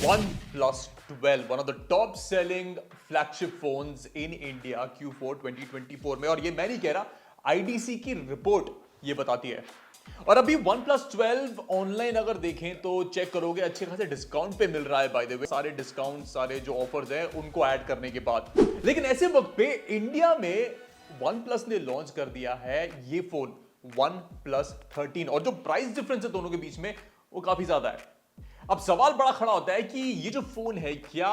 OnePlus 12, one of the top selling flagship phones in India Q4 2024 में। और ये मैं नहीं कह रहा, IDC की रिपोर्ट ये बताती है। और अभी OnePlus 12 ऑनलाइन अगर देखें तो चेक करोगे अच्छे खासे डिस्काउंट पे मिल रहा है। बाय द वे सारे डिस्काउंट, सारे जो ऑफर्स हैं उनको ऐड करने के बाद, लेकिन ऐसे वक्त पे इंडिया में OnePlus ने लॉन्च कर दिया है ये फोन OnePlus 13, और जो प्राइस डिफरेंस है दोनों के बीच में वो काफी ज्यादा है। अब सवाल बड़ा खड़ा होता है कि ये जो फोन है क्या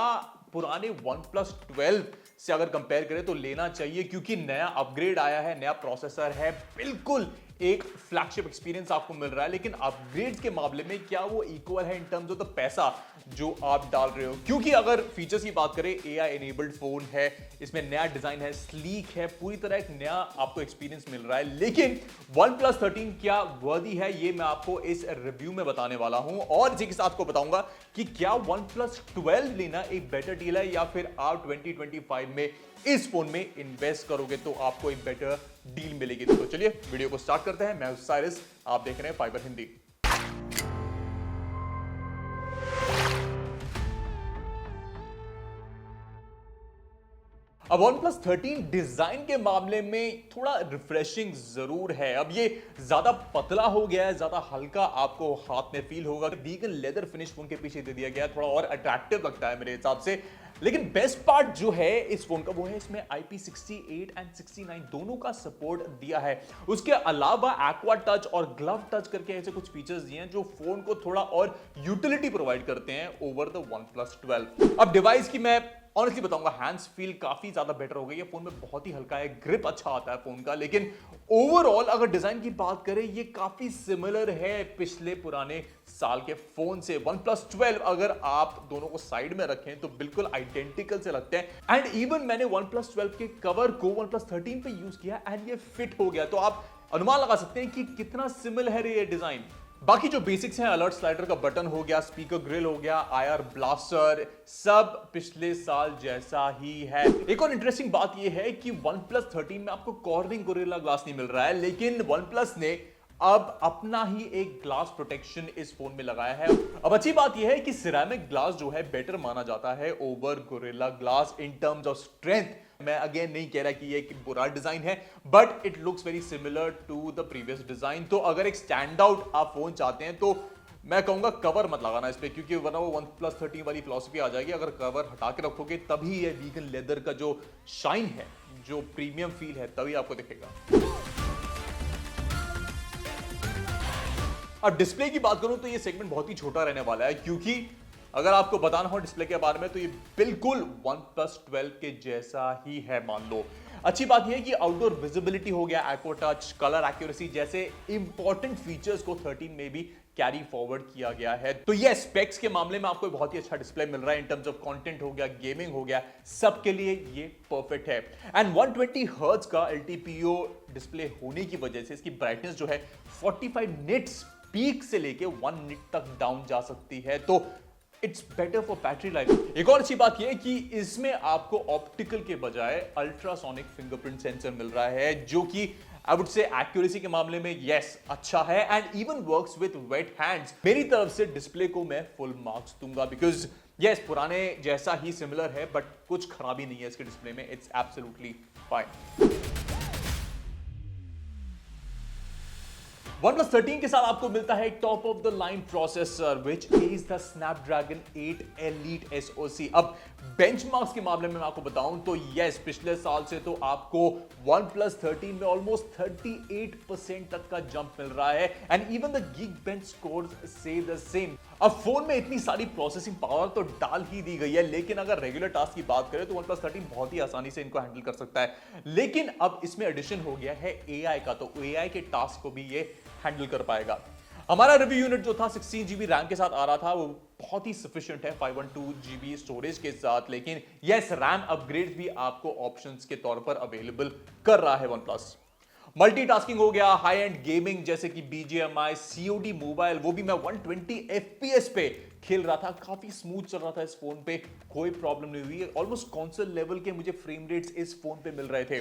पुराने OnePlus 12 से अगर कंपेयर करें तो लेना चाहिए, क्योंकि नया अपग्रेड आया है, नया प्रोसेसर है, बिल्कुल एक फ्लैगशिप एक्सपीरियंस आपको मिल रहा है। लेकिन अपग्रेड के मामले में क्या वो इक्वल है इन टर्म्स ऑफ द पैसा जो आप डाल रहे हो? क्योंकि अगर फीचर्स की बात करें, AI एनेबल्ड फोन है, इसमें नया डिजाइन है, स्लीक है, पूरी तरह एक नया आपको एक्सपीरियंस मिल रहा है। लेकिन OnePlus 13 क्या वर्दी है, ये मैं आपको इस रिव्यू में बताने वाला हूं, और इसी के साथ को बताऊंगा कि क्या OnePlus 12 लेना एक बेटर डील है, या फिर आप 2025 में इस फोन में इन्वेस्ट करोगे तो आपको एक बेटर डील मिलेगी। तो चलिए वीडियो को स्टार्ट करते हैं। मैं हूं साइरस, आप देख रहे हैं फाइबर हिंदी। अब OnePlus 13 डिजाइन के मामले में थोड़ा रिफ्रेशिंग जरूर है। अब ये ज्यादा पतला हो गया है, ज्यादा हल्का आपको हाथ में फील होगा। वीगन लेदर फिनिश फोन के पीछे दे दिया गया है, थोड़ा और अट्रैक्टिव लगता है मेरे हिसाब से। लेकिन बेस्ट पार्ट जो है इस फोन का वो है इसमें IP68 एंड 69 दोनों का सपोर्ट दिया है। उसके अलावा एक्वा टच और ग्लव टच करके ऐसे कुछ फीचर्स दिए हैं जो फोन को थोड़ा और यूटिलिटी प्रोवाइड करते हैं ओवर द OnePlus 12। अब डिवाइस की मैं ऑनेस्टली बताऊंगा, हैंड्स फील काफी ज्यादा बेटर हो गई है। फोन में बहुत ही हल्का है, ग्रिप अच्छा आता है फोन का। लेकिन ओवरऑल अगर डिजाइन की बात करें, ये काफी सिमिलर है पिछले पुराने साल के फोन से। OnePlus 12 अगर आप दोनों को साइड में रखें तो बिल्कुल आइडेंटिकल से लगते हैं। एंड इवन मैंने OnePlus 12 के कवर को OnePlus 13 पे यूज किया एंड ये फिट हो गया। तो आप अनुमान लगा सकते हैं कि कितना सिमिलर है ये डिजाइन। बाकी जो बेसिक्स हैं, अलर्ट स्लाइडर का बटन हो गया, स्पीकर ग्रिल हो गया, IR ब्लास्टर, सब पिछले साल जैसा ही है। एक और इंटरेस्टिंग बात यह है कि OnePlus 13 में आपको कॉर्निंग गोरिल्ला ग्लास नहीं मिल रहा है, लेकिन OnePlus ने अब अपना ही एक ग्लास प्रोटेक्शन इस फोन में लगाया है। अब अच्छी बात यह है कि सिरेमिक ग्लास जो है बेटर माना जाता है over Gorilla Glass in terms of strength. मैं अगेन नहीं कह रहा कि ये एक बुरा डिजाइन है, but it looks very similar to the previous design. तो अगर एक स्टैंड आउट आप फोन चाहते हैं तो मैं कहूंगा कवर मत लगाना इस पे, क्योंकि वरना वो OnePlus 13 वाली फिलॉसफी आ जाएगी। अगर कवर हटा के रखोगे तभी ये वीगन लेदर का जो शाइन है, जो प्रीमियम फील है, तभी आपको दिखेगा। अब डिस्प्ले की बात करूं तो ये सेगमेंट बहुत ही छोटा रहने वाला है, क्योंकि अगर आपको बताना हो डिस्प्ले के बारे में तो ये बिल्कुल OnePlus 12 के जैसा ही है मान लो। अच्छी बात यह है कि आउटडोर विजिबिलिटी हो गया, एक्वा टच, कलर एक्यूरेसी जैसे इंपॉर्टेंट फीचर्स को 13 में भी कैरी फॉरवर्ड किया गया है। तो ये स्पेक्स के मामले में आपको बहुत ही अच्छा डिस्प्ले मिल रहा है। इन टर्म्स ऑफ कंटेंट हो गया, गेमिंग हो गया, सबके लिए ये परफेक्ट है। एंड 120 हर्ट्ज का LTPO डिस्प्ले होने की वजह से इसकी ब्राइटनेस जो है 45 निट्स पीक से लेके 1 निट तक डाउन जा सकती है। तो it's better for battery life. एक और अच्छी बात यह है कि इसमें आपको ऑप्टिकल के बजाय अल्ट्रासोनिक फिंगरप्रिंट सेंसर मिल रहा है, जो कि आई वुड से एक्यूरेसी के मामले में यस अच्छा है and even works with weight hands. मेरी तरफ से डिस्प्ले को मैं फुल मार्क्स दूंगा, बिकॉज यस पुराने जैसा ही सिमिलर है, बट कुछ खराबी नहीं है इसके डिस्प्ले में। It's absolutely fine. OnePlus 13 के साथ आपको मिलता है top of the line processor which is the Snapdragon 8 Elite SoC। अब बेंचमार्क्स के मामले में मैं आपको बताऊं तो यस पिछले साल से तो आपको OnePlus 13 में ऑलमोस्ट 38% तक का जंप मिल रहा है and even the Geekbench scores से द सेम। अब फोन में इतनी सारी प्रोसेसिंग पावर तो डाल ही दी गई है, लेकिन अगर रेगुलर टास्क की बात करें तो OnePlus 13 बहुत ही आसानी से इनको हैंडल कर सकता है। लेकिन अब इसमें एडिशन हो गया है AI का, तो AI के टास्क को भी ये हैंडल कर पाएगा। हमारा रिव्यू यूनिट जो था 16 GB रैम के साथ आ रहा था, वो बहुत ही सफिशिएंट है 512 GB स्टोरेज के साथ। लेकिन यस रैम अपग्रेड भी आपको ऑप्शंस के तौर पर अवेलेबल कर रहा है OnePlus। मल्टीटास्किंग हो गया, हाई एंड गेमिंग जैसे कि BGMI, COD मोबाइल, वो भी मैं 120 FPS पे खेल रहा था, काफी स्मूथ चल रहा था इस फोन पे, कोई प्रॉब्लम नहीं हुई। ऑलमोस्ट कॉन्सोल लेवल के मुझे फ्रेम रेट्स इस फोन पे मिल रहे थे।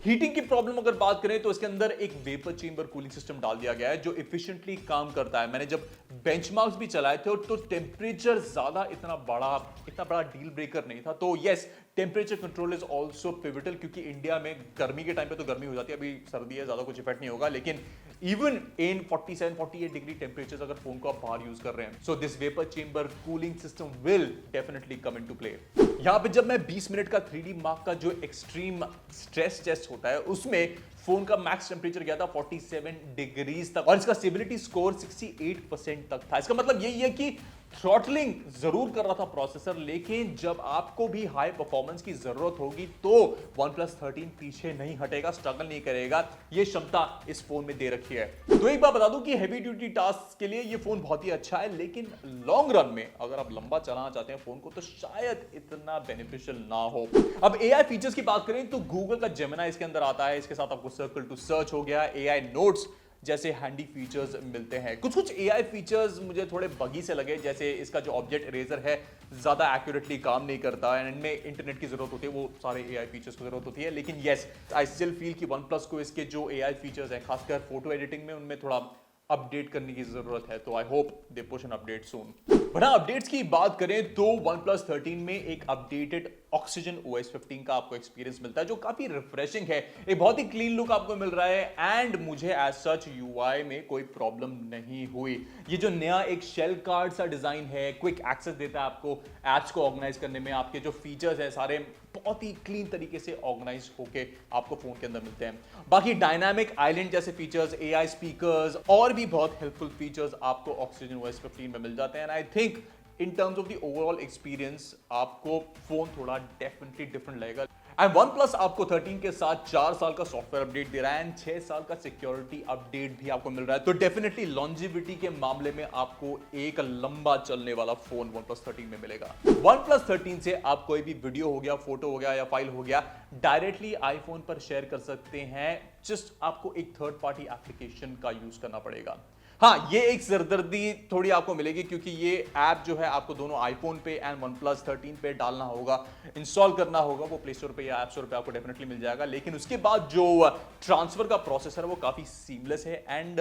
हीटिंग की प्रॉब्लम अगर बात करें तो इसके अंदर एक वेपर चेंबर कूलिंग सिस्टम डाल दिया गया है जो एफिशिएंटली काम करता है। मैंने जब बेंचमार्क्स भी चलाए थे तो टेम्परेचर ज्यादा इतना बड़ा डील ब्रेकर नहीं था। तो yes, temperature control is also pivotal, क्योंकि इंडिया में गर्मी के टाइम पे तो गर्मी हो जाती है, अभी सर्दी है, ज्यादा कुछ इफेक्ट नहीं होगा, लेकिन इवन इन 47-48 डिग्री टेम्परेचर अगर फोन को आप बाहर यूज कर रहे हैं, so this vapour chamber cooling system will definitely come into play. यहां पे जब मैं 20 मिनट का 3D मार्क का जो एक्सट्रीम स्ट्रेस टेस्ट होता है उसमें फोन का मैक्स टेम्परेचर गया था 47 डिग्रीज तक और इसका स्टेबिलिटी स्कोर 68% तक था। इसका मतलब यही है कि थ्रॉटलिंग जरूर कर रहा था प्रोसेसर, लेकिन जब आपको भी हाई परफॉर्मेंस की जरूरत होगी तो OnePlus 13 पीछे नहीं हटेगा, स्ट्रगल नहीं करेगा। ये क्षमता इस फोन में दे रखी है। तो एक बात बता दूं कि हेवी ड्यूटी टास्क के लिए ये फोन बहुत ही अच्छा है, लेकिन लॉन्ग रन में अगर आप लंबा चलाना चाहते हैं फोन को तो शायद इतना बेनिफिशियल ना हो। अब एआई फीचर्स की बात करें तो गूगल का जेमिनी इसके अंदर आता है, इसके साथ आपको सर्कल टू सर्च हो गया, एआई नोट्स जैसे हैंडी फीचर्स मिलते हैं। कुछ एआई फीचर्स मुझे थोड़े बगी से लगे, जैसे इसका जो ऑब्जेक्ट इरेजर है ज्यादा एक्यूरेटली काम नहीं करता है, इनमें इंटरनेट की जरूरत होती है, वो सारे एआई फीचर्स की जरूरत होती है। लेकिन यस, आई स्टिल फील कि OnePlus को इसके जो एआई फीचर्स हैं, खासकर फोटो एडिटिंग में, उनमें थोड़ा अपडेट करने की जरूरत है। तो I hope they push an update soon. बड़ा अपडेट्स की बात करें तो OnePlus 13 में एक अपडेटेड Oxygen OS 15 का आपको एक्सपीरियंस मिलता है जो काफी रिफ्रेशिंग है। एक बहुत ही क्लीन लुक आपको मिल रहा है एंड मुझे एज सच यूआई में कोई प्रॉब्लम नहीं हुई। ये जो नया एक शेल कार्ड सा डिजाइन है, क्विक एक्सेस देता है आपको एप्स को ऑर्गेनाइज करने में, आपके जो फीचर्स है सारे बहुत ही क्लीन तरीके से ऑर्गेनाइज होके आपको फोन के अंदर मिलते हैं। बाकी डायनामिक आइलैंड जैसे फीचर्स, एआई स्पीकर्स और भी बहुत हेल्पफुल फीचर्स आपको Oxygen OS 15 में मिल जाते हैं। I think in terms of the overall experience आपको फोन थोड़ा डेफिनेटली डिफरेंट लगेगा। एंड OnePlus आपको 13 के साथ 4 साल का सॉफ्टवेयर अपडेट दे रहा है एंड 6 साल का सिक्योरिटी अपडेट भी आपको मिल रहा है। तो डेफिनेटली लॉन्जिविटी के मामले में आपको एक लंबा चलने वाला फोन OnePlus 13 में मिलेगा। OnePlus 13 से आप कोई भी वीडियो हो गया, फोटो हो गया या फाइल हो गया डायरेक्टली आईफोन पर शेयर कर सकते हैं। जस्ट आपको एक थर्ड पार्टी एप्लीकेशन का यूज करना पड़ेगा। हाँ, ये एक सरदर्दी थोड़ी आपको मिलेगी क्योंकि ये ऐप जो है आपको दोनों आईफोन पे एंड OnePlus 13 पे डालना होगा, इंस्टॉल करना होगा। वो प्ले स्टोर पे या ऐप स्टोर पे आपको डेफिनेटली मिल जाएगा, लेकिन उसके बाद जो ट्रांसफर का प्रोसेस है वो काफी सीमलेस है एंड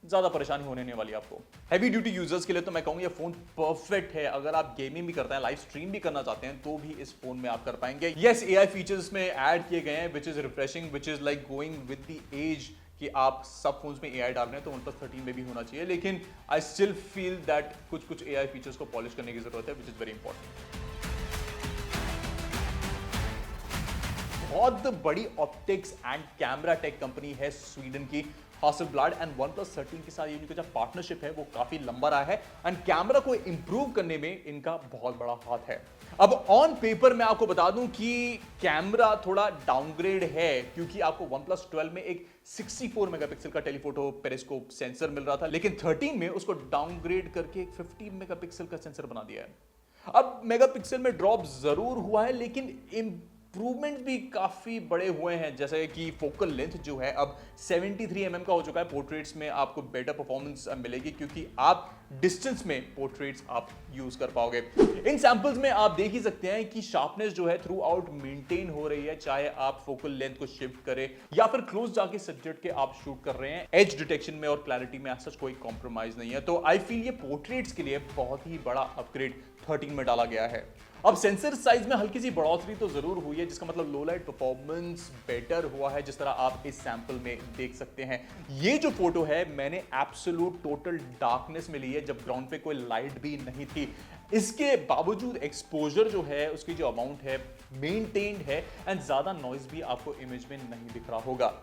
ज्यादा परेशानी होने नहीं वाली आपको। हैवी ड्यूटी यूजर्स के लिए तो मैं कहूंगा ये फोन परफेक्ट है। अगर आप गेमिंग भी करते हैं, लाइव स्ट्रीम भी करना चाहते हैं तो भी इस फोन में आप कर पाएंगे। यस, एआई फीचर्स में ऐड किए गए हैं which is refreshing, which is like going with the edge कि आप सब फोन्स में एआई डाल रहे हैं तो OnePlus 13 में भी होना चाहिए। लेकिन आई स्टिल फील दैट कुछ एआई फीचर्स को पॉलिश करने की जरूरत है, विच इज वेरी इंपॉर्टेंट। बहुत बड़ी optics and camera tech company है स्वीडन की हासेलब्लाड एंड OnePlus 13 के साथ इनका जो पार्टनरशिप है वो काफी लंबा रहा है एंड कैमरा को इंप्रूव करने में इनका बहुत बड़ा हाथ है। अब ऑन पेपर मैं आपको बता दूं कि कैमरा थोड़ा डाउनग्रेड है क्योंकि आपको OnePlus 12 में एक 64 मेगापिक्सल का टेलीफोटो पेरिस्कोप सेंसर मिल रहा था, लेकिन 13 में उसको डाउनग्रेड करके एक 15 मेगापिक्सल का सेंसर बना दिया है। अब मेगापिक्सल में ड्रॉप जरूर हुआ है लेकिन इंप्रूवमेंट भी काफी बड़े हुए हैं, जैसे कि फोकल लेंथ जो है अब 73 mm का हो चुका है। पोर्ट्रेट्स में आपको बेटर परफॉर्मेंस मिलेगी क्योंकि आप डिस्टेंस में पोर्ट्रेट्स आप यूज कर पाओगे। इन सैंपल्स में आप देख ही सकते हैं कि शार्पनेस जो है थ्रू आउट मेंटेन हो रही है, चाहे आप फोकल लेंथ को शिफ्ट करें या फिर क्लोज जाके सब्जेक्ट के आप शूट कर रहे हैं। एज डिटेक्शन में और क्लैरिटी में ऐसा कोई कॉम्प्रोमाइज नहीं है। तो आई फील ये पोर्ट्रेट्स के लिए बहुत ही बड़ा अपग्रेड 13 में डाला गया है। अब सेंसर साइज में हल्की सी बढ़ोतरी तो जरूर हुई है, जिसका मतलब लो लाइट परफॉर्मेंस बेटर हुआ है, जिस तरह आप इस सैंपल में देख सकते हैं। ये जो फोटो है मैंने एब्सोल्यूट टोटल डार्कनेस में ली है जब ग्राउंड पे कोई लाइट भी नहीं थी। इसके बावजूद एक्सपोजर जो है उसकी जो अमाउंट है मेंटेन्ड है एंड ज्यादा नॉइज भी आपको इमेज में नहीं दिख रहा होगा।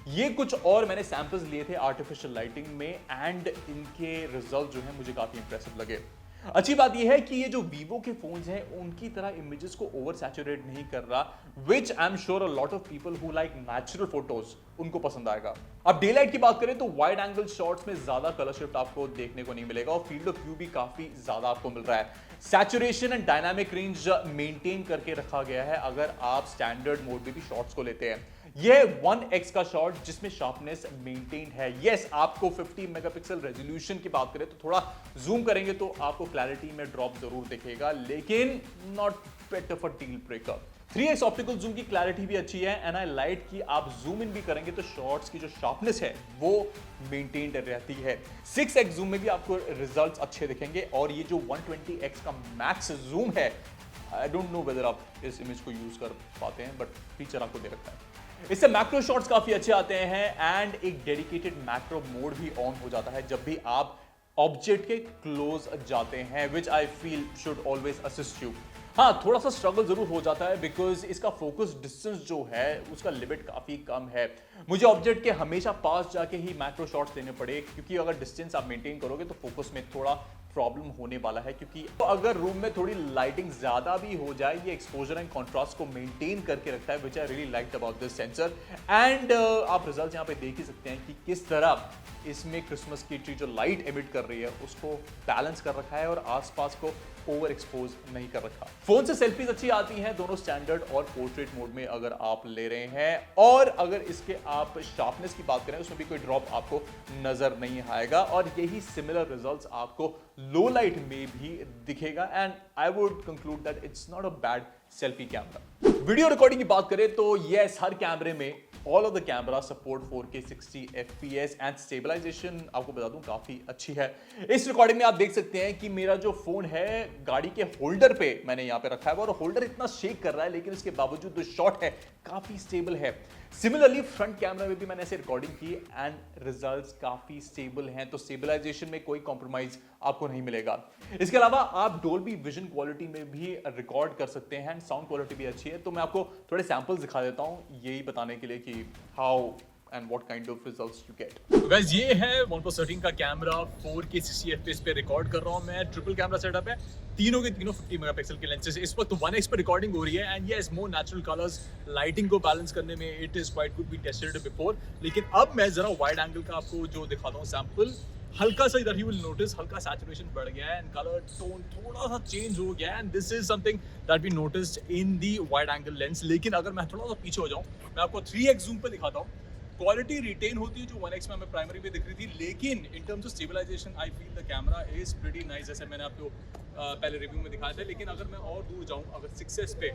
ये कुछ और मैंने सैंपल्स लिए थे आर्टिफिशियल लाइटिंग में एंड इनके रिजल्ट जो है मुझे काफी इंप्रेसिव लगे। अच्छी बात यह है कि ये जो वीवो के फोन्स हैं उनकी तरह इमेजेस को ओवर सैचुरेट नहीं कर रहा, which I am sure a lot of people who like natural photos उनको पसंद आएगा। अब डे लाइट की बात करें तो वाइड एंगल शॉट्स में ज्यादा कलर शिफ्ट आपको देखने को नहीं मिलेगा और फील्ड ऑफ व्यू भी काफी ज्यादा आपको मिल रहा है। Saturation and dynamic range maintain करके रखा गया है अगर आप स्टैंडर्ड मोड में भी शॉट्स को लेते हैं। यह 1x का शॉट जिसमें शार्पनेस मेंटेन्ड है। यस, आपको 50 मेगापिक्सल रेजोल्यूशन की बात करें तो थोड़ा जूम करेंगे तो आपको क्लैरिटी में ड्रॉप जरूर दिखेगा, लेकिन not better for deal breaker. 3x optical zoom की क्लैरिटी भी अच्छी है एंड आई लाइट की आप जूम इन भी करेंगे तो शॉट्स की जो शार्पनेस है वो मेंटेन्ड रहती है। 6x जूम में भी आपको रिजल्ट्स अच्छे दिखेंगे और ये जो 120x का मैक्स जूम है, आई डोंट नो वेदर आप इस इमेज को यूज कर पाते हैं बट फीचर आपको दे रखा है। इससे मैक्रो शॉट्स काफी अच्छे आते हैं एंड एक डेडिकेटेड मैक्रो मोड भी ऑन हो जाता है जब भी आप ऑब्जेक्ट के क्लोज जाते हैं, which I feel should always assist you. हाँ, थोड़ा सा स्ट्रगल जरूर हो जाता है बिकॉज इसका फोकस डिस्टेंस जो है उसका लिमिट काफी कम है। मुझे ऑब्जेक्ट के हमेशा पास जाके ही मैक्रो शॉट्स लेने पड़े क्योंकि अगर डिस्टेंस आप मेंटेन करोगे तो फोकस में थोड़ा प्रॉब्लम होने वाला है, क्योंकि तो अगर रूम में थोड़ी लाइटिंग ज्यादा भी हो जाए ये एक्सपोजर एंड कंट्रास्ट को मेंटेन करके रखता है, which I really liked about this sensor. And आप रिजल्ट यहाँ पे देख ही सकते हैं कि किस तरह इसमें क्रिसमस की ट्री जो लाइट एमिट कर रही है उसको बैलेंस कर रखा है और आसपास को ओवर एक्सपोज नहीं कर रखा। फोन से सेल्फीज अच्छी आती हैं दोनों स्टैंडर्ड और पोर्ट्रेट मोड में अगर आप ले रहे हैं, और अगर इसके आप शार्पनेस की बात करें उसमें भी कोई ड्रॉप आपको नजर नहीं आएगा और यही सिमिलर रिजल्ट्स आपको लो लाइट में भी दिखेगा and I would conclude that it's not a bad selfie camera. Video recording की बात करें तो यस, हर कैमरे में all of the camera support 4K 60 FPS and stabilisation आपको बता दूं काफी अच्छी है। इस रिकॉर्डिंग में आप देख सकते हैं कि मेरा जो फोन है गाड़ी के होल्डर पे मैंने यहां पे रखा है और होल्डर इतना शेक कर रहा है लेकिन इसके बावजूद जो शॉट है काफी स्टेबल है। सिमिलरली फ्रंट कैमरा में भी मैंने ऐसे रिकॉर्डिंग की एंड रिजल्ट्स काफी स्टेबल हैं, तो स्टेबलाइजेशन में कोई कॉम्प्रोमाइज आपको नहीं मिलेगा। इसके अलावा आप डोल्बी विजन क्वालिटी में भी रिकॉर्ड कर सकते हैं एंड साउंड क्वालिटी भी अच्छी है। तो मैं आपको थोड़े सैंपल्स दिखा देता हूं यही बताने के लिए कि how and what kind of results you get. Guys, ये है OnePlus 13 का कैमरा 4K 60 FPS पे रिकॉर्ड कर रहा हूँ मैं। ट्रिपल कैमरा सेटअप है, तीनों के तीनों 50 मेगापिक्सल के लेंसेज। इस वक्त 1x पे रिकॉर्डिंग हो रही है and yes, more natural colours, lighting को बैलेंस करने में it is quite good, we tested it before. लेकिन अब मैं जरा वाइड एंगल का आपको जो दिखाता हूँ सैंपल, हल्का सा इधर ही विल नोटिस हल्का सैचुरेशन बढ़ गया है एंड कलर टोन थोड़ा सा चेंज हो गया है and this is something that we noticed in the wide angle lens. लेकिन अगर मैं थोड़ा सा पीछे हो जाऊँ, मैं आपको 3x जूम पे दिखाता हूँ, क्वालिटी रिटेन होती है जो 1x में हमें प्राइमरी पे दिख रही थी, लेकिन in terms of stabilisation I feel the camera is pretty nice, जैसे मैंने आपको पहले रिव्यू में दिखाया था। लेकिन अगर मैं और दूर जाऊं, अगर 6s पे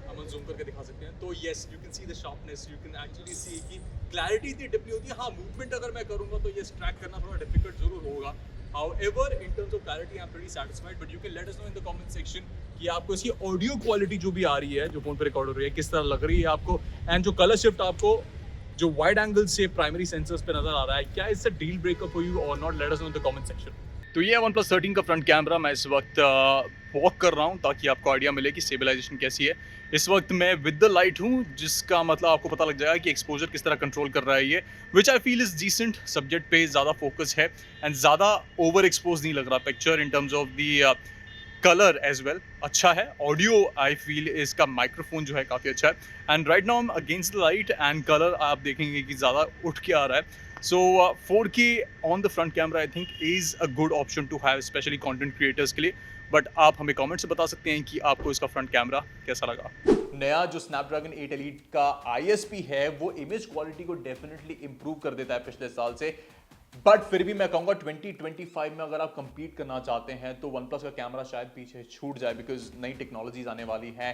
हम जूम करके दिखा सकते हैं तो yes, you can see the sharpness, you can actually see कि क्लैरिटी इतनी डिपली होती है। हाँ, मूवमेंट अगर मैं करूंगा तो ये ट्रैक करना थोड़ा डिफिकल्ट जरूर होगा। However, in terms of clarity, I'm pretty satisfied. But you can let us know in the comment section कि आपको इसकी ऑडियो क्वालिटी जो भी आ रही है, जो फोन पे रिकॉर्ड हो रही है, किस तरह लग रही है आपको, एंड जो कलर शिफ्ट आपको जो वाइड एंगल से प्राइमरी सेंसर्स पे नजर आ रहा है, क्या इससे डील ब्रेकर फॉर यू और not? Let us know in the comment section. तो ये OnePlus 13 का फ्रंट कैमरा मैं इस वक्त वॉक कर रहा हूँ ताकि आपको आइडिया मिले कि स्टेबलाइजेशन कैसी है। इस वक्त मैं विद द लाइट हूँ, जिसका मतलब आपको पता लग जाएगा कि एक्सपोजर किस तरह कंट्रोल कर रहा है ये, which I feel is decent. Subject पे ज़्यादा फोकस है एंड ज़्यादा ओवर एक्सपोज नहीं लग रहा picture in terms of the colour as well अच्छा है। ऑडियो आई फील इसका माइक्रोफोन जो है काफ़ी अच्छा है and right now I am against the light and colour आप देखेंगे कि ज़्यादा उठ के आ रहा है। So 4K on the front camera I think is a good option to have, specially content creators के लिए। बट आप हमें कमेंट से बता सकते हैं कि आपको इसका फ्रंट कैमरा कैसा लगा। नया जो स्नैपड्रैगन 8 एलीट का ISP है वो इमेज क्वालिटी को डेफिनेटली इंप्रूव कर देता है पिछले साल से, बट फिर भी मैं कहूंगा 2025 में अगर आप कंपीट करना चाहते हैं तो OnePlus का कैमरा शायद पीछे छूट जाए, बिकॉज नई टेक्नोलॉजीज आने वाली हैं।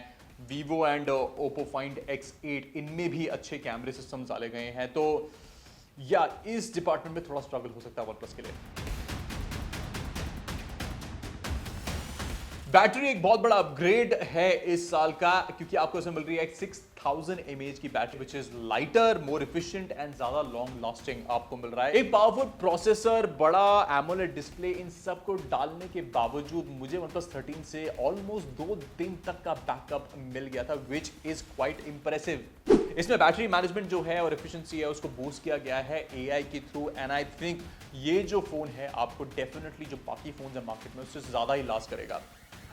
Vivo and Oppo Find X8 इनमें भी अच्छे कैमरे सिस्टम्स डाले गए हैं, तो या इस डिपार्टमेंट में थोड़ा स्ट्रगल हो सकता है OnePlus के लिए। बैटरी एक बहुत बड़ा अपग्रेड है इस साल का, क्योंकि आपको इसमें मिल रही है 6000 mAh की battery, which is lighter, more efficient and ज्यादा लॉन्ग लास्टिंग आपको मिल रहा है। एक पावरफुल प्रोसेसर, बड़ा एमोलेड डिस्प्ले, इन सब को डालने के बावजूद मुझे OnePlus 13 से ऑलमोस्ट 2 दिन तक का बैकअप मिल गया था, विच इज क्वाइट इंप्रेसिव। इसमें बैटरी मैनेजमेंट जो है और एफिशिएंसी है उसको बूस्ट किया गया है AI के थ्रू, एंड आई थिंक ये जो फोन है आपको डेफिनेटली जो बाकी फोन है मार्केट में उससे ज्यादा ही लास्ट करेगा।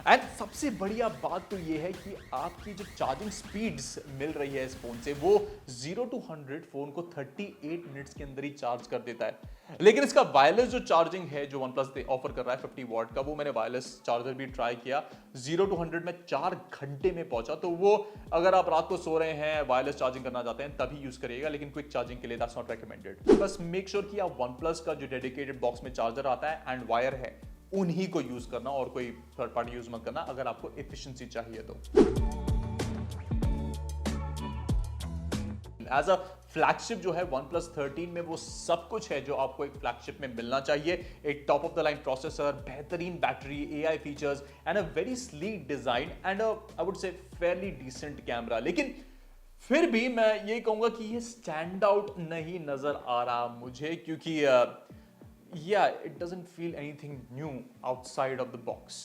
एंड सबसे बढ़िया बात तो ये है कि आपकी जो चार्जिंग स्पीड्स मिल रही है इस फोन से, वो 0 to 100 फोन को 38 मिनट्स के अंदर ही चार्ज कर देता है। लेकिन इसका वायरलेस जो चार्जिंग है जो OnePlus ऑफर कर रहा है 50 वॉट का, वो मैंने वायरलेस चार्जर भी ट्राई किया, 0 to 100 में 4 घंटे में पहुंचा। तो वो अगर आप रात को सो रहे हैं, वायरलेस चार्जिंग करना चाहते हैं तभी यूज करिएगा, लेकिन क्विक चार्जिंग के लिए दैट्स नॉट रिकमेंडेड। बस मेक श्योर कि आप OnePlus का जो डेडिकेटेड बॉक्स में चार्जर आता है एंड वायर है उन्हीं को यूज करना और कोई थर्ड पार्टी यूज मत करना अगर आपको एफिशिएंसी चाहिए तो। एज अ फ्लैगशिप जो है OnePlus 13 में वो सब कुछ है जो आपको एक फ्लैगशिप में मिलना चाहिए। एक top of the line processor, बेहतरीन battery, AI features and a very sleek design and I would say fairly decent camera. लेकिन फिर भी मैं ये कहूंगा कि ये स्टैंड आउट नहीं नजर आ रहा मुझे, क्योंकि it doesn't feel anything new outside of the box.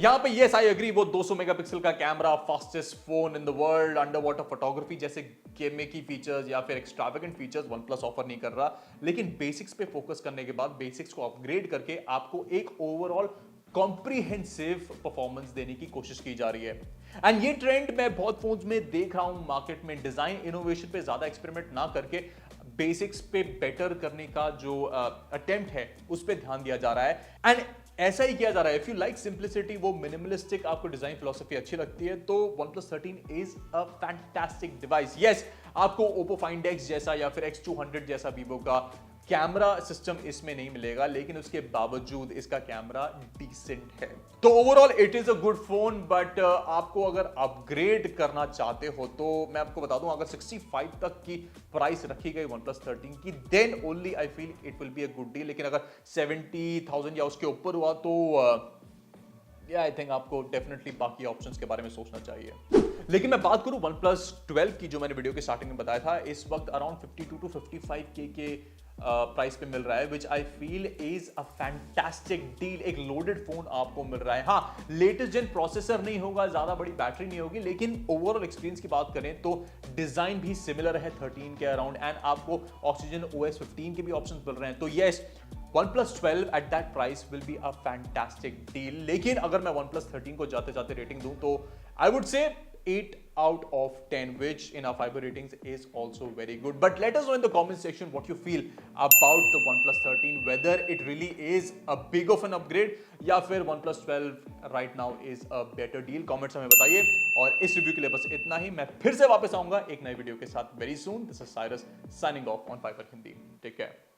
यहां पे yes I agree, वो 200 मेगापिक्सल का camera, fastest phone in the world, under water photography जैसे गेमिकी फीचर्स या फिर एक्सट्रावेगेंट फीचर्स OnePlus ऑफर नहीं कर रहा। लेकिन बेसिक्स पे फोकस करने के बाद, बेसिक्स को अपग्रेड करके आपको एक ओवरऑल कॉम्प्रिहेंसिव परफॉर्मेंस देने की कोशिश की जा रही है। एंड ये ट्रेंड मैं बहुत फोन्स में देख रहा हूं मार्केट में, डिजाइन इनोवेशन पे ज्यादा एक्सपेरिमेंट ना करके बेसिक्स पे बेटर करने का जो अटेम्प्ट है उस पे ध्यान दिया जा रहा है। एंड ऐसा ही किया जा रहा है। इफ यू लाइक सिंप्लिसिटी, वो मिनिमलिस्टिक आपको डिजाइन फिलॉसफी अच्छी लगती है, तो OnePlus 13 is a fantastic device. Yes, आपको Oppo Find X जैसा या फिर X200 जैसा वीवो का कैमरा सिस्टम इसमें नहीं मिलेगा, लेकिन उसके बावजूद इसका कैमरा डिसेंट है। तो overall it is a good phone, but आपको अगर अपग्रेड करना चाहते हो तो मैं आपको बता दूं, अगर 65 तक की प्राइस रखी गई OnePlus 13 की, then only I feel it will be a good deal. लेकिन अगर 70,000 या उसके ऊपर हुआ तो आई थिंक आपको डेफिनेटली बाकी ऑप्शंस के बारे में सोचना चाहिए। लेकिन मैं बात करूं OnePlus 12 की, जो मैंने वीडियो के स्टार्टिंग में बताया था, इस वक्त अराउंड 52 to 55K के प्राइस पे मिल रहा है, which I feel is a fantastic deal. एक लोडेड फोन आपको मिल रहा है। हाँ, लेटेस्ट जेन प्रोसेसर नहीं होगा, ज्यादा बड़ी बैटरी नहीं होगी, लेकिन ओवरऑल एक्सपीरियंस की बात करें तो डिजाइन भी सिमिलर है 13 के अराउंड, एंड आपको Oxygen OS 15 के भी ऑप्शंस मिल रहे हैं। तो yes, OnePlus 12 at that price will be a fantastic deal। लेकिन अगर मैं OnePlus 13 को जाते जाते रेटिंग दूं तो I would say 8 out of 10, which in our fiber ratings is also very good. But let us know in the comment section what you feel about the OnePlus 13, whether it really is a big of an upgrade या फिर OnePlus 12 right now is a better deal। Comments हमें बताइए। और इस review के लिए बस इतना ही। मैं फिर से वापस आऊंगा एक नए वीडियो के साथ very soon। This is Cyrus signing off on Fiber Hindi। Take care।